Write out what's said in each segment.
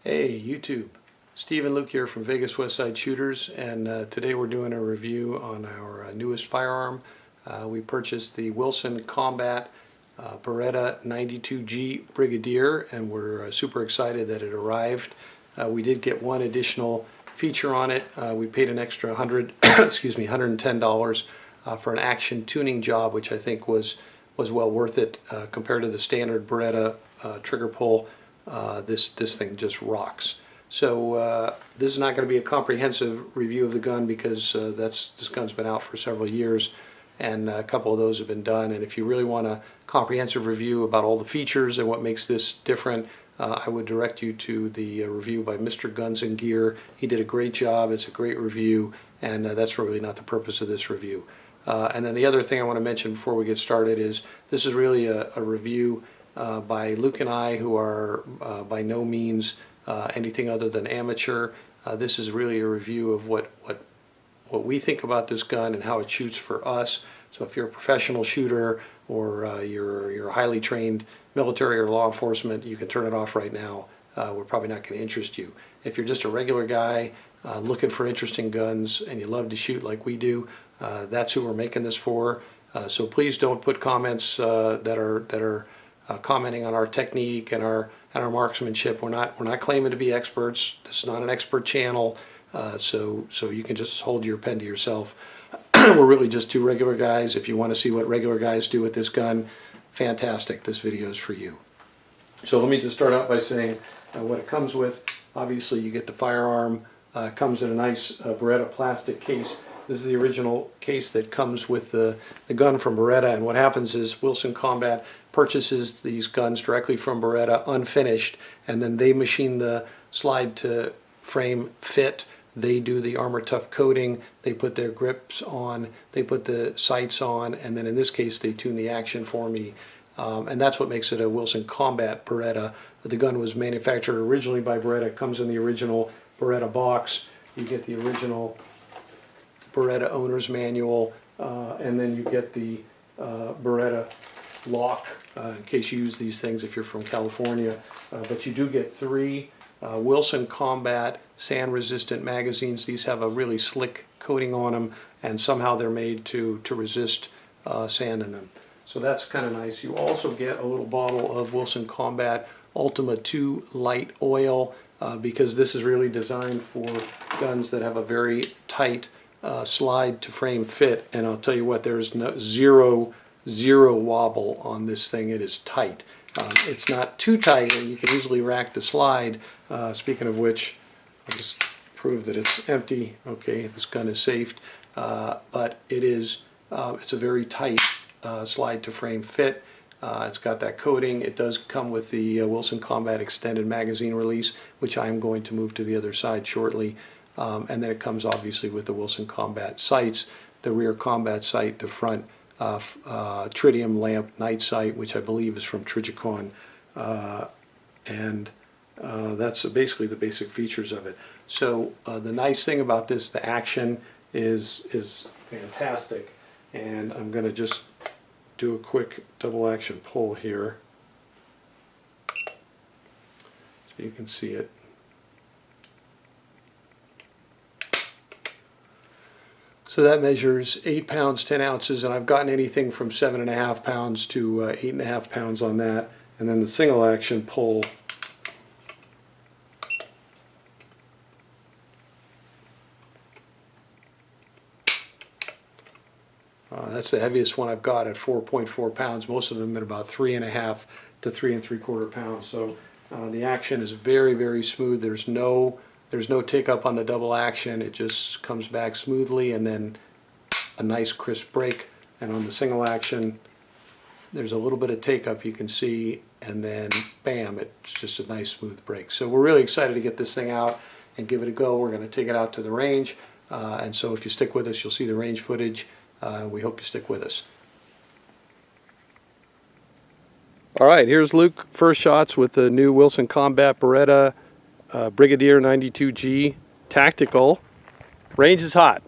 Hey YouTube, Steve and Luke here from Vegas Westside Shooters, and today we're doing a review on our newest firearm. We purchased the Wilson Combat Beretta 92G Brigadier, and we're super excited that it arrived. We did get one additional feature on it. We paid an extra $110 for an action tuning job, which I think was well worth it compared to the standard Beretta trigger pull. This thing just rocks. So this is not going to be a comprehensive review of the gun because this gun's been out for several years, and a couple of those have been done. And if you really want a comprehensive review about all the features and what makes this different, I would direct you to the review by Mr. Guns and Gear. He did a great job. It's a great review, and that's really not the purpose of this review. And then the other thing I want to mention before we get started is this is really a review by Luke and I, who are by no means anything other than amateur. This is really a review of what we think about this gun and how it shoots for us. So if you're a professional shooter or you're a highly trained military or law enforcement, you can turn it off right now. We're probably not going to interest you. If you're just a regular guy looking for interesting guns and you love to shoot like we do, that's who we're making this for. So please don't put comments that are commenting on our technique and our marksmanship. We're not claiming to be experts. This is not an expert channel, so you can just hold your pen to yourself. We're really just two regular guys. If you want to see what regular guys do with this gun, fantastic. This video is for you. So let me just start out by saying what it comes with. Obviously, you get the firearm. It comes in a nice Beretta plastic case. This is the original case that comes with the gun from Beretta, and what happens is Wilson Combat purchases these guns directly from Beretta unfinished, and then they machine the slide to frame fit. They do the armor tough coating, they put their grips on, they put the sights on, and then in this case they tune the action for me. And that's what makes it a Wilson Combat Beretta. The gun was manufactured originally by Beretta. It comes in the original Beretta box. You get the original Beretta owner's manual, and then you get the Beretta lock in case you use these things if you're from California. But you do get three Wilson Combat sand resistant magazines. These have a really slick coating on them, and somehow they're made to resist sand in them. So that's kind of nice. You also get a little bottle of Wilson Combat Ultima 2 light oil because this is really designed for guns that have a very tight slide to frame fit, and I'll tell you what, there's zero wobble on this thing. It is tight. It's not too tight, and you can easily rack the slide. Speaking of which, I'll just prove that it's empty. Okay, this gun is safe, but it's a very tight slide to frame fit. It's got that coating. It does come with the Wilson Combat extended magazine release, which I'm going to move to the other side shortly. And then it comes obviously with the Wilson Combat sights, the rear combat sight, the front tritium lamp night sight, which I believe is from Trigicon, and that's basically the basic features of it. So the nice thing about this, the action is fantastic, and I'm going to just do a quick double action pull here so you can see it. So that measures 8 pounds 10 ounces, and I've gotten anything from 7.5 pounds to 8.5 pounds on that. And then the single action pull, that's the heaviest one I've got at 4.4 pounds. Most of them at about 3.5 to 3 3/4 pounds. So the action is very smooth. There's no take up on the double action. It just comes back smoothly, and then a nice crisp break. And on the single action, there's a little bit of take up, you can see, and then bam, it's just a nice smooth break. So we're really excited to get this thing out and give it a go. We're going to take it out to the range, and so if you stick with us, you'll see the range footage. We hope you stick with us. All right, here's Luke, first shots with the new Wilson Combat Beretta Brigadier 92G Tactical. Range is hot.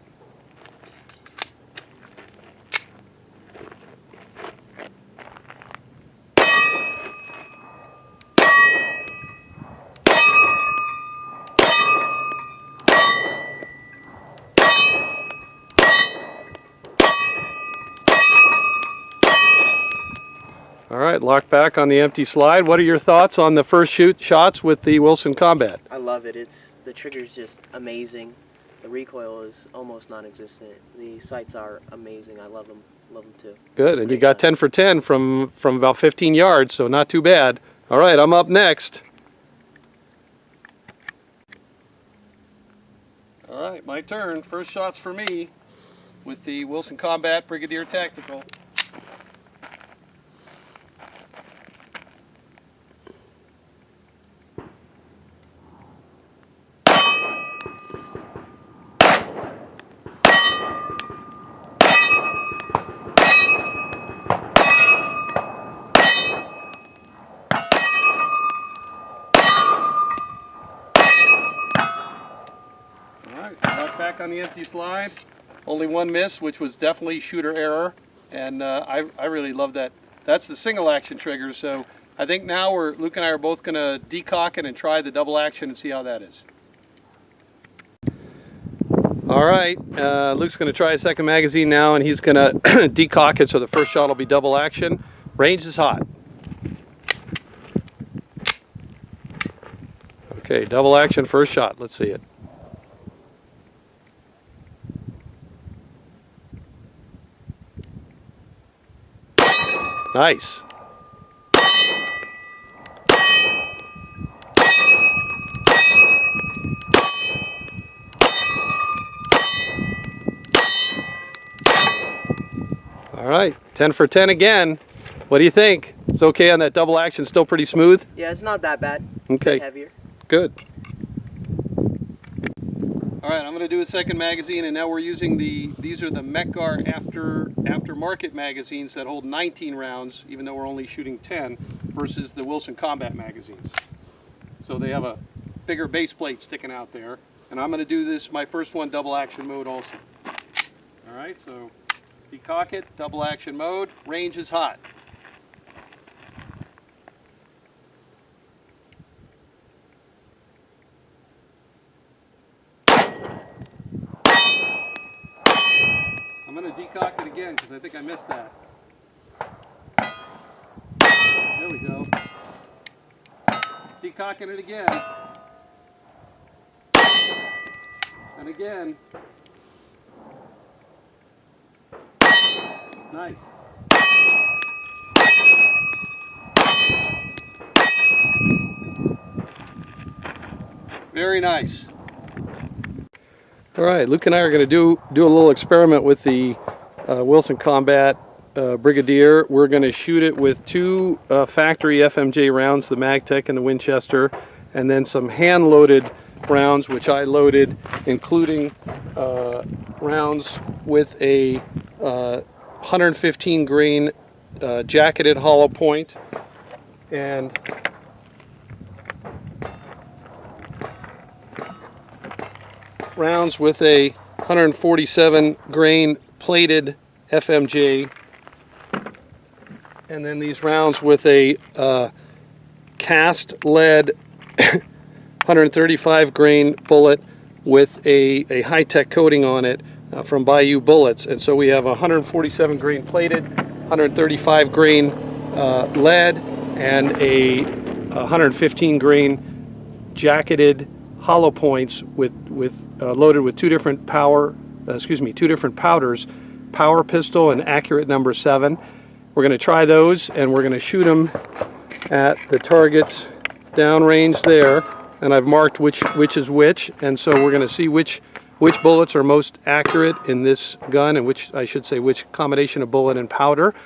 right, locked back on the empty slide. What are your thoughts on the first shots with the Wilson Combat? I love it. The trigger's just amazing. The recoil is almost non-existent. The sights are amazing. I love them. Love them too. Good, and you got 10 for 10 from about 15 yards, so not too bad. All right, I'm up next. All right, my turn. First shots for me with the Wilson Combat Brigadier Tactical. Back on the empty slide. Only one miss, which was definitely shooter error, and I really love that. That's the single action trigger, so I think now Luke and I are both going to decock it and try the double action and see how that is. All right, Luke's going to try a second magazine now, and he's going to decock it, so the first shot will be double action. Range is hot. Okay, double action, first shot. Let's see it. Nice. All right, 10 for 10 again. What do you think? It's okay on that double action, still pretty smooth? Yeah, it's not that bad. Okay. Heavier. Good. All right, I'm going to do a second magazine, and now we're using these are the Mekgar aftermarket magazines that hold 19 rounds, even though we're only shooting 10, versus the Wilson Combat magazines. So they have a bigger base plate sticking out there, and I'm going to do this, my first one, double action mode also. All right, so decock it, double action mode, range is hot. I'm going to decock it again because I think I missed that. There we go. Decocking it again. And again. Nice. Very nice. All right, Luke and I are going to do a little experiment with the Wilson Combat Brigadier. We're going to shoot it with two factory FMJ rounds, the Magtech and the Winchester, and then some hand-loaded rounds, which I loaded, including rounds with a 115 grain jacketed hollow point, and rounds with a 147 grain plated FMJ, and then these rounds with a cast lead 135 grain bullet with a high-tech coating on it from Bayou Bullets. And so we have a 147 grain plated, 135 grain lead, and a 115 grain jacketed hollow points with loaded with two different powders, Power Pistol and Accurate number 7. We're going to try those, and we're going to shoot them at the targets downrange there, and I've marked which is which, and so we're going to see which bullets are most accurate in this gun, and which combination of bullet and powder,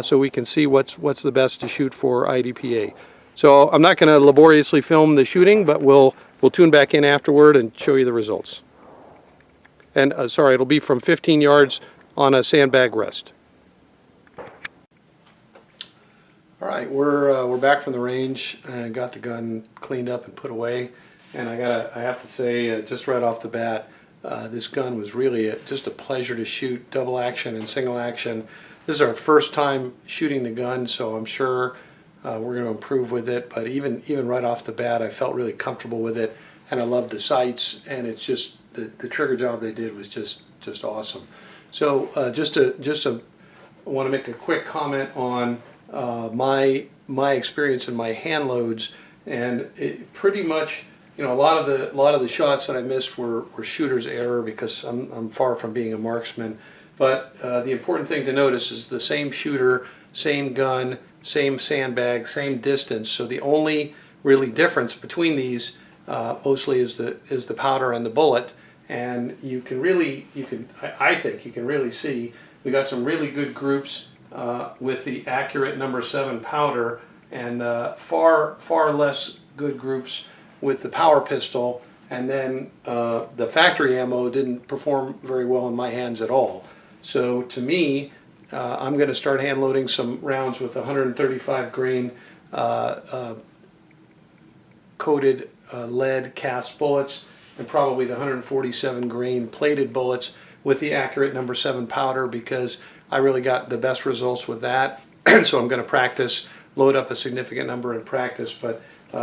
so we can see what's the best to shoot for IDPA. So I'm not going to laboriously film the shooting, but we'll tune back in afterward and show you the results. And sorry, it'll be from 15 yards on a sandbag rest. All right, we're back from the range and got the gun cleaned up and put away. And I have to say, just right off the bat, this gun was really just a pleasure to shoot, double action and single action. This is our first time shooting the gun, so I'm sure we're going to improve with it. But even right off the bat, I felt really comfortable with it, and I loved the sights, and it's just the trigger job they did was just awesome. So I want to make a quick comment on my experience and my hand loads, and it pretty much, you know, a lot of the shots that I missed were shooter's error because I'm far from being a marksman. But the important thing to notice is the same shooter, same gun, same sandbag, same distance. So the only really difference between these mostly is the powder and the bullet. And you can really, I think you can really see we got some really good groups with the accurate number 7 powder, and far less good groups with the power pistol. And then the factory ammo didn't perform very well in my hands at all. So to me, I'm going to start hand loading some rounds with 135 grain coated lead cast bullets, and probably the 147 grain plated bullets with the accurate number 7 powder, because I really got the best results with that. So I'm going to practice, load up a significant number in practice. But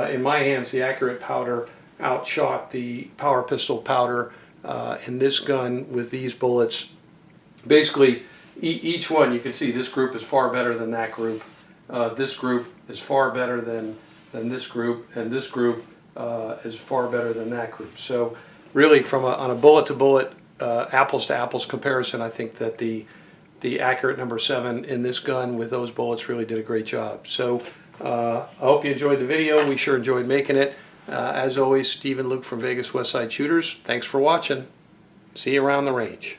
in my hands, the accurate powder outshot the power pistol powder in this gun with these bullets. Basically, each one, you can see this group is far better than that group. This group is far better than this group, and this group is far better than that group. So really, on a bullet-to-bullet, apples-to-apples comparison, I think that the accurate number 7 in this gun with those bullets really did a great job. So I hope you enjoyed the video. We sure enjoyed making it. As always, Steve and Luke from Vegas Westside Shooters. Thanks for watching. See you around the range.